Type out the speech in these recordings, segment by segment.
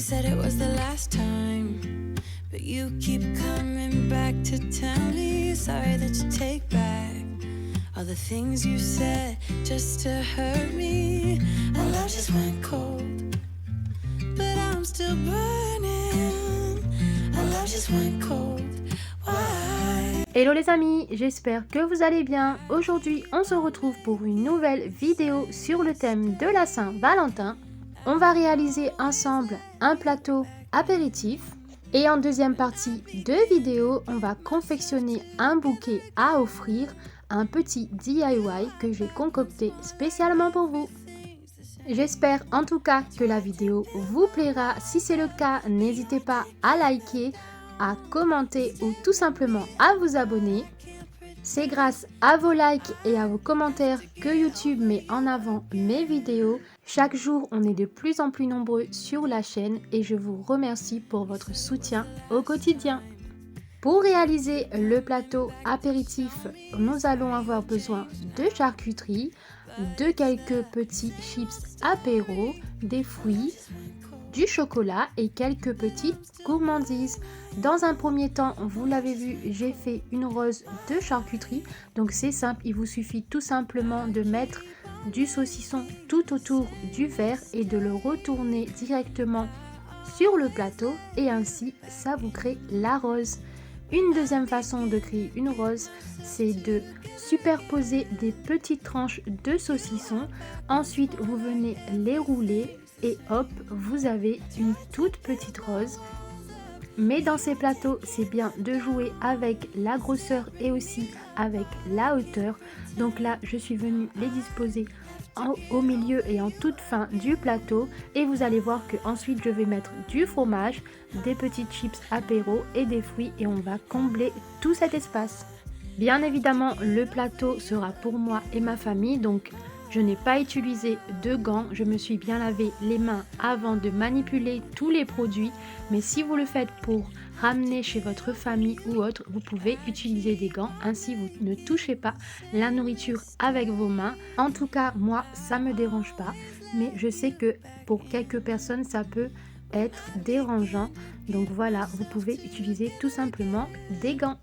said it was the last time, but you keep coming back to tell me sorry that you take back all the things you said just to hurt me. Our love just went cold, but I'm still burning. Our love just went cold. Why? Hello les amis, j'espère que vous allez bien. Aujourd'hui, on se retrouve pour une nouvelle vidéo sur le thème de la Saint-Valentin. On va réaliser ensemble un plateau apéritif. Et en deuxième partie de vidéo, on va confectionner un bouquet à offrir, un petit DIY que j'ai concocté spécialement pour vous. J'espère en tout cas que la vidéo vous plaira. Si c'est le cas, n'hésitez pas à liker, à commenter ou tout simplement à vous abonner. C'est grâce à vos likes et à vos commentaires que YouTube met en avant mes vidéos. Chaque jour, on est de plus en plus nombreux sur la chaîne et je vous remercie pour votre soutien au quotidien. Pour réaliser le plateau apéritif, nous allons avoir besoin de charcuterie, de quelques petits chips apéro, des fruits, du chocolat et quelques petites gourmandises. Dans un premier temps, vous l'avez vu, j'ai fait une rose de charcuterie. Donc c'est simple, il vous suffit tout simplement de mettre du saucisson tout autour du verre et de le retourner directement sur le plateau et ainsi ça vous crée la rose. Une deuxième façon de créer une rose, c'est de superposer des petites tranches de saucisson. Ensuite, vous venez les rouler et hop, vous avez une toute petite rose. Mais dans ces plateaux, c'est bien de jouer avec la grosseur et aussi avec la hauteur. Donc là, je suis venue les disposer au milieu et en toute fin du plateau. Et vous allez voir que ensuite je vais mettre du fromage, des petites chips apéro et des fruits et on va combler tout cet espace. Bien évidemment, le plateau sera pour moi et ma famille, donc je n'ai pas utilisé de gants, je me suis bien lavé les mains avant de manipuler tous les produits. Mais si vous le faites pour ramener chez votre famille ou autre, vous pouvez utiliser des gants, ainsi vous ne touchez pas la nourriture avec vos mains. En tout cas, moi, ça me dérange pas, mais je sais que pour quelques personnes, ça peut être dérangeant. Donc voilà, vous pouvez utiliser tout simplement des gants.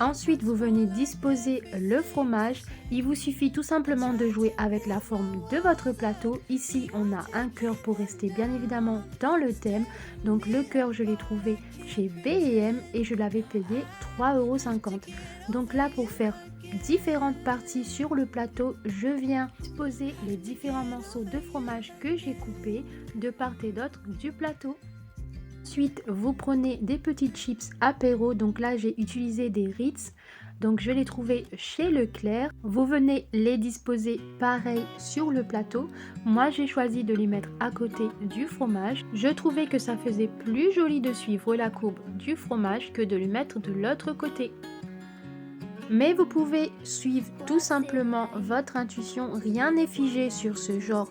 Ensuite, vous venez disposer le fromage. Il vous suffit tout simplement de jouer avec la forme de votre plateau. Ici, on a un cœur pour rester bien évidemment dans le thème. Donc le cœur, je l'ai trouvé chez B&M et je l'avais payé 3,50 €. Donc là, pour faire différentes parties sur le plateau, je viens disposer les différents morceaux de fromage que j'ai coupés de part et d'autre du plateau. Ensuite, vous prenez des petites chips apéro, donc là j'ai utilisé des Ritz, donc je les trouvais chez Leclerc. Vous venez les disposer pareil sur le plateau. Moi j'ai choisi de les mettre à côté du fromage. Je trouvais que ça faisait plus joli de suivre la courbe du fromage que de le mettre de l'autre côté. Mais vous pouvez suivre tout simplement votre intuition, rien n'est figé sur ce genre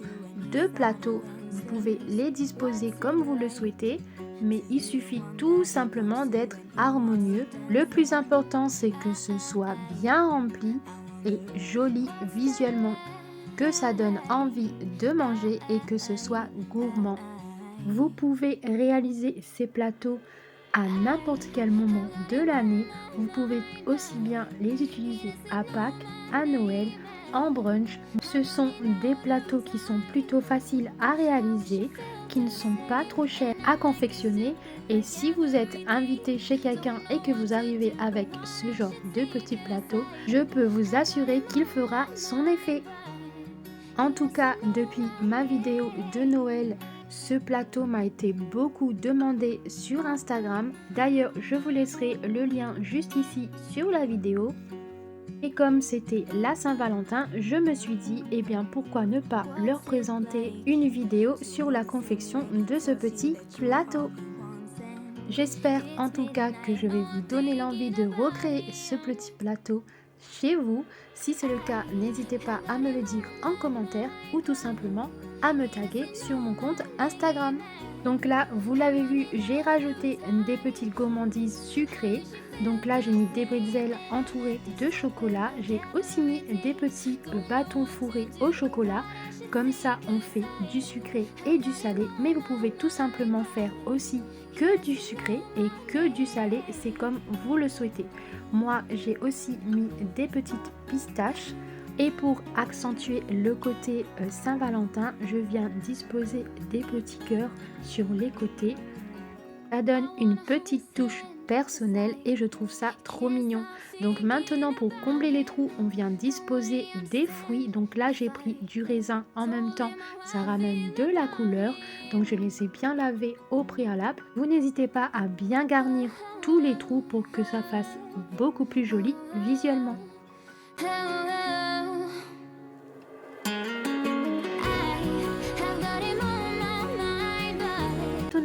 de plateau. Vous pouvez les disposer comme vous le souhaitez, mais il suffit tout simplement d'être harmonieux. Le plus important, c'est que ce soit bien rempli et joli visuellement, que ça donne envie de manger et que ce soit gourmand. Vous pouvez réaliser ces plateaux à n'importe quel moment de l'année. Vous pouvez aussi bien les utiliser à Pâques, à Noël, en brunch. Ce sont des plateaux qui sont plutôt faciles à réaliser, qui ne sont pas trop chers à confectionner. Et si vous êtes invité chez quelqu'un et que vous arrivez avec ce genre de petits plateaux, je peux vous assurer qu'il fera son effet. En tout cas, depuis ma vidéo de Noël, ce plateau m'a été beaucoup demandé sur Instagram. D'ailleurs, je vous laisserai le lien juste ici sur la vidéo. Et comme c'était la Saint-Valentin, je me suis dit, eh bien pourquoi ne pas leur présenter une vidéo sur la confection de ce petit plateau. J'espère en tout cas que je vais vous donner l'envie de recréer ce petit plateau chez vous. Si c'est le cas, n'hésitez pas à me le dire en commentaire ou tout simplement à me taguer sur mon compte Instagram. Donc là, vous l'avez vu, j'ai rajouté des petites gourmandises sucrées. Donc là, j'ai mis des bretzels entourés de chocolat. J'ai aussi mis des petits bâtons fourrés au chocolat. Comme ça, on fait du sucré et du salé, mais vous pouvez tout simplement faire aussi que du sucré et que du salé, c'est comme vous le souhaitez. Moi, j'ai aussi mis des petites pistaches. Et pour accentuer le côté Saint-Valentin, je viens disposer des petits cœurs sur les côtés. Ça donne une petite touche personnelle et je trouve ça trop mignon. Donc maintenant, pour combler les trous, on vient disposer des fruits. Donc là, j'ai pris du raisin en même temps, ça ramène de la couleur. Donc je les ai bien lavés au préalable. Vous n'hésitez pas à bien garnir tous les trous pour que ça fasse beaucoup plus joli visuellement.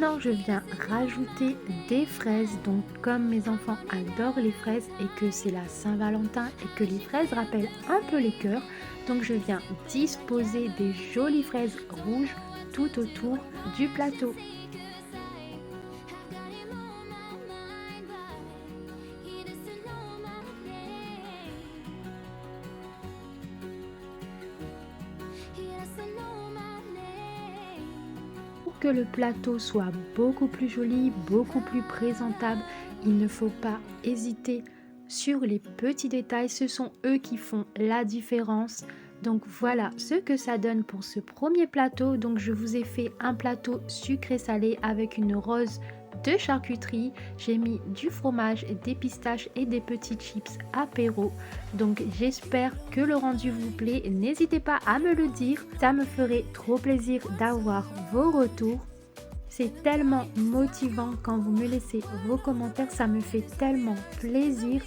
Maintenant, je viens rajouter des fraises. Donc, comme mes enfants adorent les fraises et que c'est la Saint-Valentin et que les fraises rappellent un peu les cœurs, donc je viens disposer des jolies fraises rouges tout autour du plateau. Que le plateau soit beaucoup plus joli, beaucoup plus présentable, il ne faut pas hésiter sur les petits détails, ce sont eux qui font la différence. Donc voilà ce que ça donne pour ce premier plateau. Donc je vous ai fait un plateau sucré salé avec une rose de charcuterie, j'ai mis du fromage, des pistaches et des petites chips apéro. Donc j'espère que le rendu vous plaît, n'hésitez pas à me le dire, ça me ferait trop plaisir d'avoir vos retours. C'est tellement motivant quand vous me laissez vos commentaires, ça me fait tellement plaisir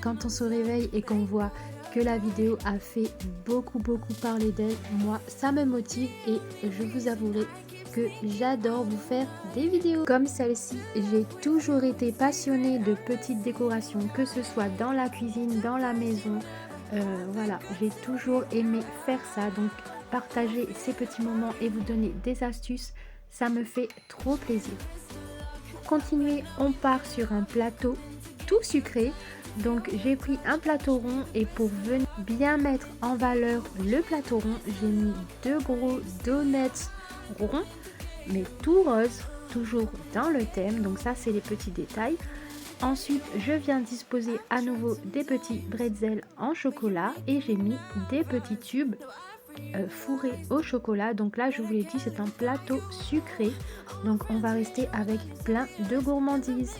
quand on se réveille et qu'on voit que la vidéo a fait beaucoup parler d'elle. Moi ça me motive et je vous avouerai que j'adore vous faire des vidéos comme celle-ci. J'ai toujours été passionnée de petites décorations, que ce soit dans la cuisine, dans la maison. Voilà, j'ai toujours aimé faire ça. Donc partager ces petits moments et vous donner des astuces, ça me fait trop plaisir. Pour continuer, on part sur un plateau tout sucré. Donc j'ai pris un plateau rond et pour venir bien mettre en valeur le plateau rond, j'ai mis 2 gros donuts ronds mais tout rose, toujours dans le thème. Donc ça c'est les petits détails. Ensuite je viens disposer à nouveau des petits bretzels en chocolat et j'ai mis des petits tubes fourrés au chocolat. Donc là je vous l'ai dit, c'est un plateau sucré, donc on va rester avec plein de gourmandises.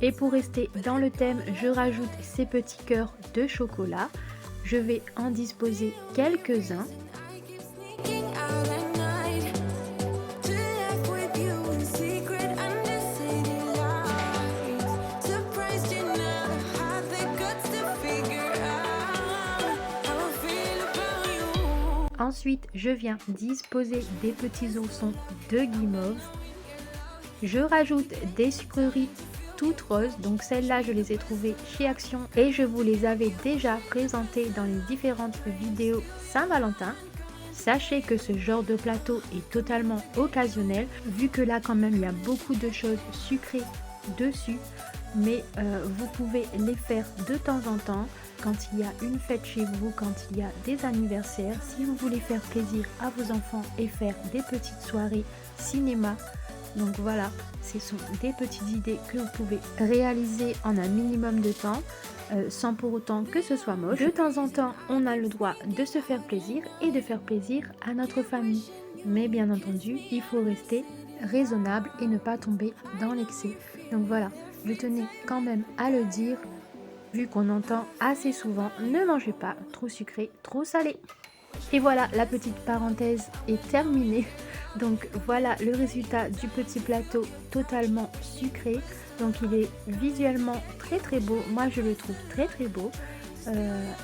Et pour rester dans le thème, je rajoute ces petits cœurs de chocolat. Je vais en disposer quelques-uns. Ensuite, je viens disposer des petits oursons de guimauve. Je rajoute des sucreries toutes roses, donc celles-là je les ai trouvées chez Action et je vous les avais déjà présentées dans les différentes vidéos Saint-Valentin. Sachez que ce genre de plateau est totalement occasionnel, vu que là quand même il y a beaucoup de choses sucrées dessus, mais vous pouvez les faire de temps en temps quand il y a une fête chez vous, quand il y a des anniversaires, si vous voulez faire plaisir à vos enfants et faire des petites soirées cinéma. Donc voilà, ce sont des petites idées que vous pouvez réaliser en un minimum de temps, sans pour autant que ce soit moche. De temps en temps, on a le droit de se faire plaisir et de faire plaisir à notre famille. Mais bien entendu, il faut rester raisonnable et ne pas tomber dans l'excès. Donc voilà, je tenais quand même à le dire, vu qu'on entend assez souvent, ne mangez pas trop sucré, trop salé. Et voilà, la petite parenthèse est terminée. Donc voilà le résultat du petit plateau totalement sucré. Donc il est visuellement très beau, moi je le trouve très beau.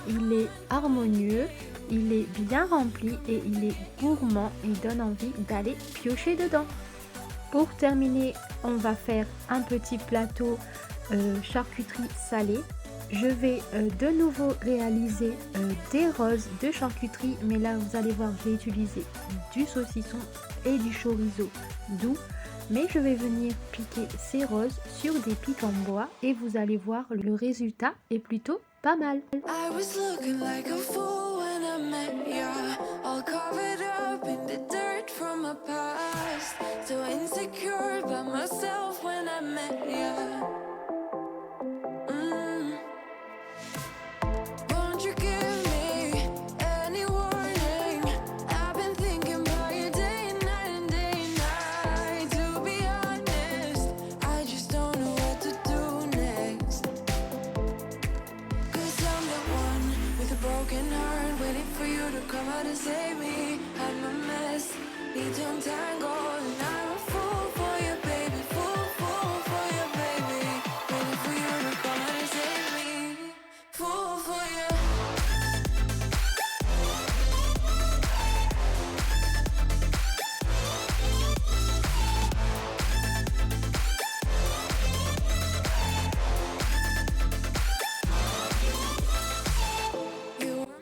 Il est harmonieux, il est bien rempli et il est gourmand, il donne envie d'aller piocher dedans. Pour terminer, on va faire un petit plateau charcuterie salée. Je vais de nouveau réaliser des roses de charcuterie, mais là vous allez voir, j'ai utilisé du saucisson et du chorizo doux, mais je vais venir piquer ces roses sur des pics en bois et vous allez voir, le résultat est plutôt pas mal. all covered up in the dirt from my past. So insecure by myself when I met you. Won't you give me any warning? I've been thinking about you day and night and day and night. To be honest, I just don't know what to do next. 'Cause I'm the one with a broken heart, waiting for you to come out and save me. I'm a mess, need to untangle, and I'm a fool for you, baby. Fool for you, baby. Waiting for you to come out and save me. Fool for you.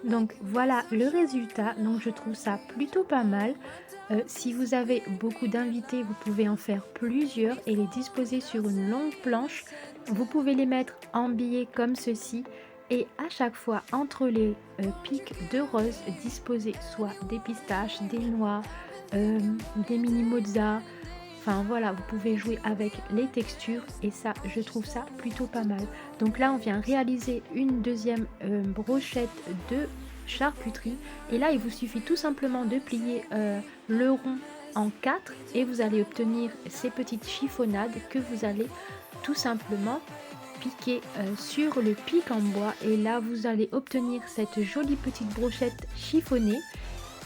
Donc voilà le résultat, donc je trouve ça plutôt pas mal. Si vous avez beaucoup d'invités, vous pouvez en faire plusieurs et les disposer sur une longue planche. Vous pouvez les mettre en billets comme ceci et à chaque fois entre les pics de rose, disposer soit des pistaches, des noix, des mini mozza. Enfin voilà, vous pouvez jouer avec les textures et ça, je trouve ça plutôt pas mal. Donc là, on vient réaliser une deuxième brochette de charcuterie. Et là, il vous suffit tout simplement de plier le rond en 4 et vous allez obtenir ces petites chiffonnades que vous allez tout simplement piquer sur le pic en bois. Et là, vous allez obtenir cette jolie petite brochette chiffonnée.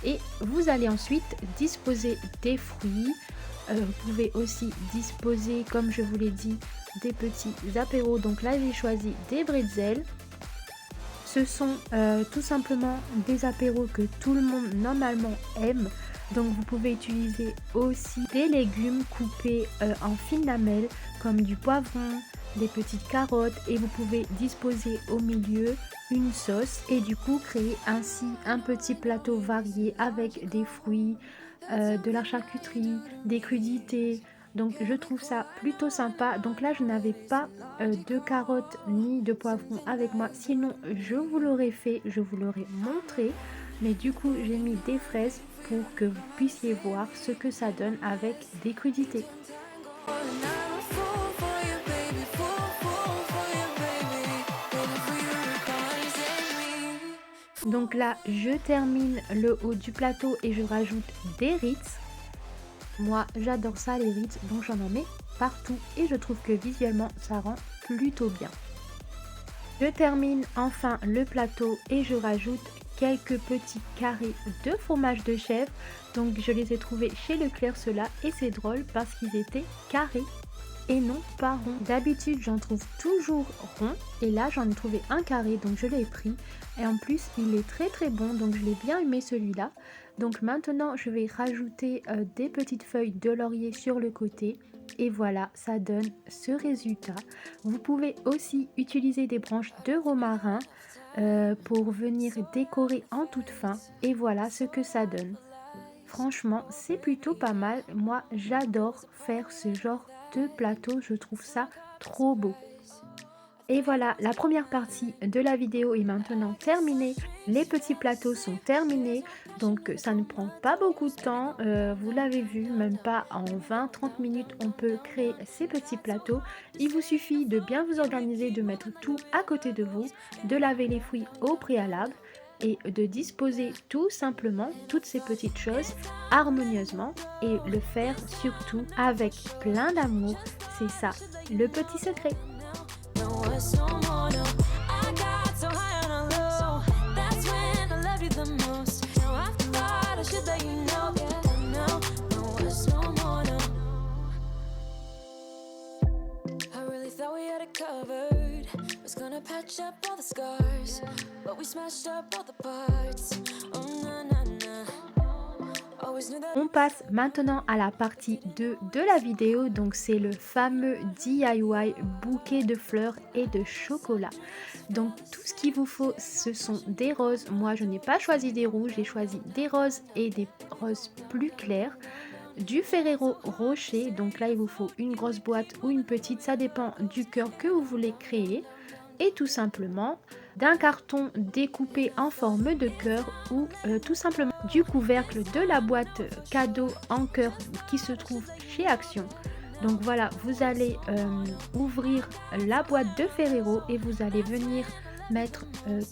Et vous allez ensuite disposer des fruits. Vous pouvez aussi disposer, comme je vous l'ai dit, des petits apéros. Donc là, j'ai choisi des bretzels. Ce sont tout simplement des apéros que tout le monde normalement aime. Donc vous pouvez utiliser aussi des légumes coupés en fines lamelles, comme du poivron, des petites carottes. Et vous pouvez disposer au milieu une sauce et du coup créer ainsi un petit plateau varié avec des fruits, de la charcuterie, des crudités. Donc je trouve ça plutôt sympa. Donc là je n'avais pas de carottes ni de poivrons avec moi, sinon je vous l'aurais fait, je vous l'aurais montré. Mais du coup j'ai mis des fraises pour que vous puissiez voir ce que ça donne avec des crudités. Donc là, je termine le haut du plateau et je rajoute des Ritz. Moi, j'adore ça les Ritz, donc j'en mets partout et je trouve que visuellement, ça rend plutôt bien. Je termine enfin le plateau et je rajoute quelques petits carrés de fromage de chèvre. Donc je les ai trouvés chez Leclerc ceux-là et c'est drôle parce qu'ils étaient carrés et non pas rond. D'habitude j'en trouve toujours rond et là j'en ai trouvé un carré donc je l'ai pris et en plus il est très bon donc je l'ai bien aimé celui-là. Donc maintenant je vais rajouter des petites feuilles de laurier sur le côté et voilà ça donne ce résultat. Vous pouvez aussi utiliser des branches de romarin pour venir décorer en toute fin et voilà ce que ça donne. Franchement c'est plutôt pas mal, moi j'adore faire ce genre de plateau, je trouve ça trop beau. Et voilà, la première partie de la vidéo est maintenant terminée. Les petits plateaux sont terminés, donc ça ne prend pas beaucoup de temps. Vous l'avez vu, même pas en 20-30 minutes, on peut créer ces petits plateaux. Il vous suffit de bien vous organiser, de mettre tout à côté de vous, de laver les fruits au préalable et de disposer tout simplement toutes ces petites choses harmonieusement et le faire surtout avec plein d'amour. C'est ça le petit secret. Gonna patch up all the scars, but we smashed up all the parts. Oh na na na. Always knew that. On passe maintenant à la partie 2 de la vidéo, donc c'est le fameux DIY bouquet de fleurs et de chocolat. Donc tout ce qu'il vous faut, ce sont des roses. Moi je n'ai pas choisi des rouges, j'ai choisi des roses et des roses plus claires. Du Ferrero Rocher, donc là il vous faut une grosse boîte ou une petite, ça dépend du cœur que vous voulez créer. Et tout simplement d'un carton découpé en forme de cœur ou tout simplement du couvercle de la boîte cadeau en cœur qui se trouve chez Action. Donc voilà, vous allez ouvrir la boîte de Ferrero et vous allez venir mettre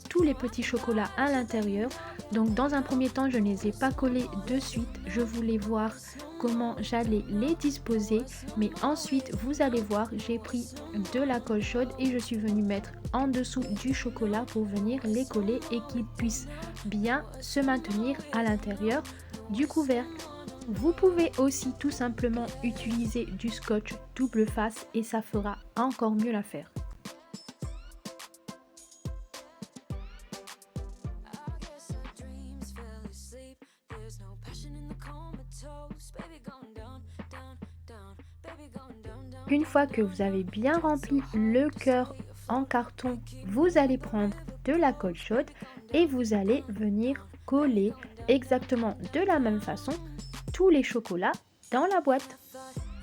tous les petits chocolats à l'intérieur. Donc dans un premier temps, je ne les ai pas collés de suite, je voulais voir comment j'allais les disposer, mais ensuite vous allez voir, j'ai pris de la colle chaude et je suis venue mettre en dessous du chocolat pour venir les coller et qu'ils puissent bien se maintenir à l'intérieur du couvercle. Vous pouvez aussi tout simplement utiliser du scotch double face et ça fera encore mieux l'affaire. Une fois que vous avez bien rempli le cœur en carton, vous allez prendre de la colle chaude et vous allez venir coller exactement de la même façon tous les chocolats dans la boîte.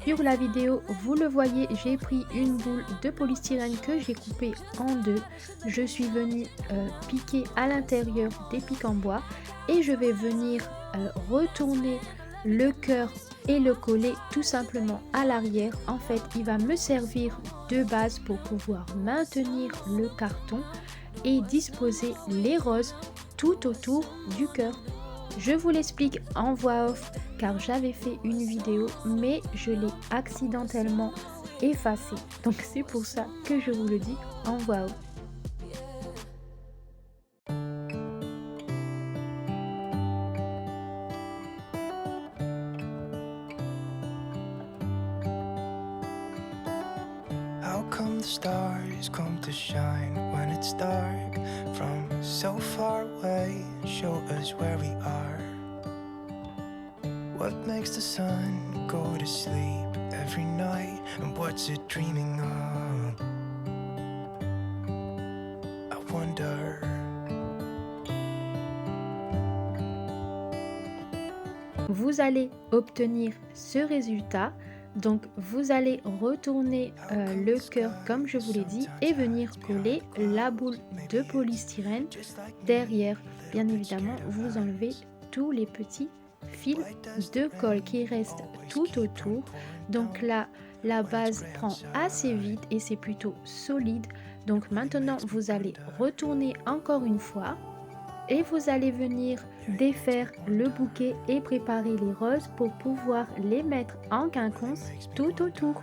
Sur la vidéo, vous le voyez, j'ai pris une boule de polystyrène que j'ai coupée en deux. Je suis venue piquer à l'intérieur des pics en bois et je vais venir retourner le cœur et le coller tout simplement à l'arrière. En fait, il va me servir de base pour pouvoir maintenir le carton et disposer les roses tout autour du cœur. Je vous l'explique en voix off car j'avais fait une vidéo mais je l'ai accidentellement effacée. Donc c'est pour ça que je vous le dis en voix off. How come the stars come to shine when it's dark from so far away and show us where we are? What makes the sun go to sleep every night and what's it dreaming of? I wonder. Vous allez obtenir ce résultat. Donc vous allez retourner le cœur comme je vous l'ai dit et venir coller la boule de polystyrène derrière. Bien évidemment, vous enlevez tous les petits fils de colle qui restent tout autour. Donc là, la base prend assez vite et c'est plutôt solide. Donc maintenant, vous allez retourner encore une fois. Et vous allez venir défaire le bouquet et préparer les roses pour pouvoir les mettre en quinconce tout autour.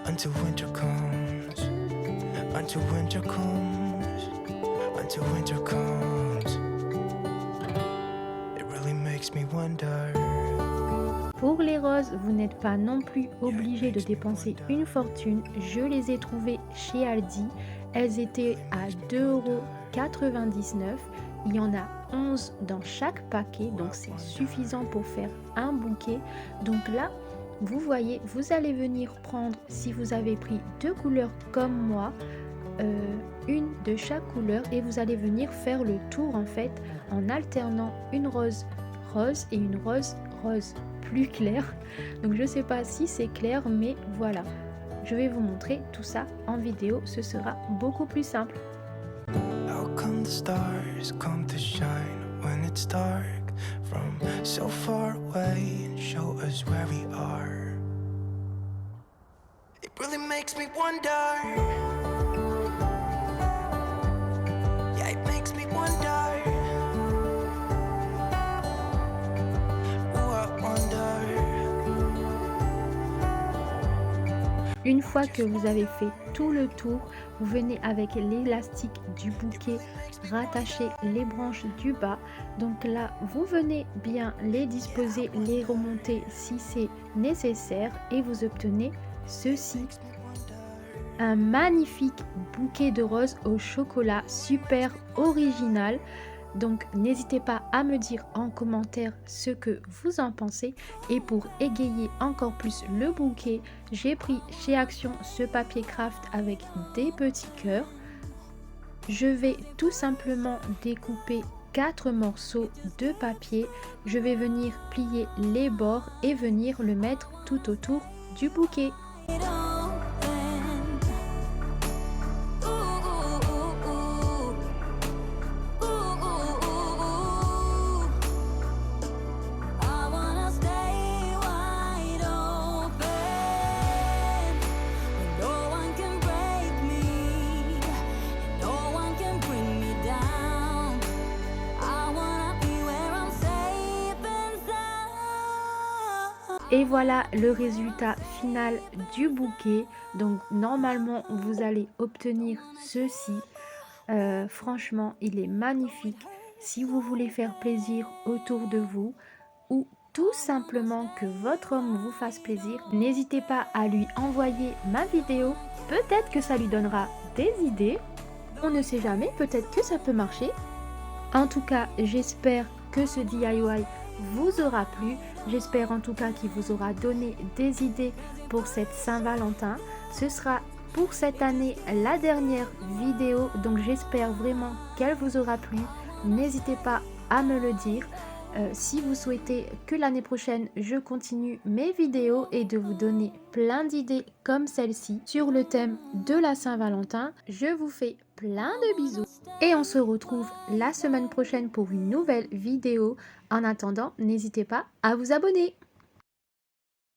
Until winter comes, until winter comes, until winter comes. It really makes me wonder. Pour les roses, vous n'êtes pas non plus obligé de dépenser une fortune. Je les ai trouvées chez Aldi. Elles étaient à 2,99 €. Il y en a 11 dans chaque paquet, donc c'est suffisant pour faire un bouquet. Donc là, vous voyez, vous allez venir prendre, si vous avez pris deux couleurs comme moi, une de chaque couleur et vous allez venir faire le tour en fait en alternant une rose rose et une rose rose plus claire. Donc je ne sais pas si c'est clair, mais voilà, je vais vous montrer tout ça en vidéo, ce sera beaucoup plus simple. How come the stars come to shine when it's dark from so far away and show us where we are? It really makes me wonder. Yeah, it makes me wonder. Ooh, I wonder. Une fois que vous avez fait tout le tour, vous venez avec l'élastique du bouquet rattacher les branches du bas. Donc là, vous venez bien les disposer, les remonter si c'est nécessaire et vous obtenez ceci. Un magnifique bouquet de roses au chocolat, super original. Donc n'hésitez pas à me dire en commentaire ce que vous en pensez. Et pour égayer encore plus le bouquet, j'ai pris chez Action ce papier craft avec des petits cœurs. Je vais tout simplement découper 4 morceaux de papier. Je vais venir plier les bords et venir le mettre tout autour du bouquet. Et voilà le résultat final du bouquet. Donc normalement vous allez obtenir ceci. Franchement il est magnifique. Si vous voulez faire plaisir autour de vous ou tout simplement que votre homme vous fasse plaisir, n'hésitez pas à lui envoyer ma vidéo. Peut-être que ça lui donnera des idées. On ne sait jamais, peut-être que ça peut marcher. En tout cas, j'espère que ce DIY vous aura plu. J'espère en tout cas qu'il vous aura donné des idées pour cette Saint-Valentin. Ce sera pour cette année la dernière vidéo, donc j'espère vraiment qu'elle vous aura plu. N'hésitez pas à me le dire. Si vous souhaitez que l'année prochaine je continue mes vidéos et de vous donner plein d'idées comme celle-ci sur le thème de la Saint-Valentin, je vous fais plein de bisous et on se retrouve la semaine prochaine pour une nouvelle vidéo. En attendant, n'hésitez pas à vous abonner.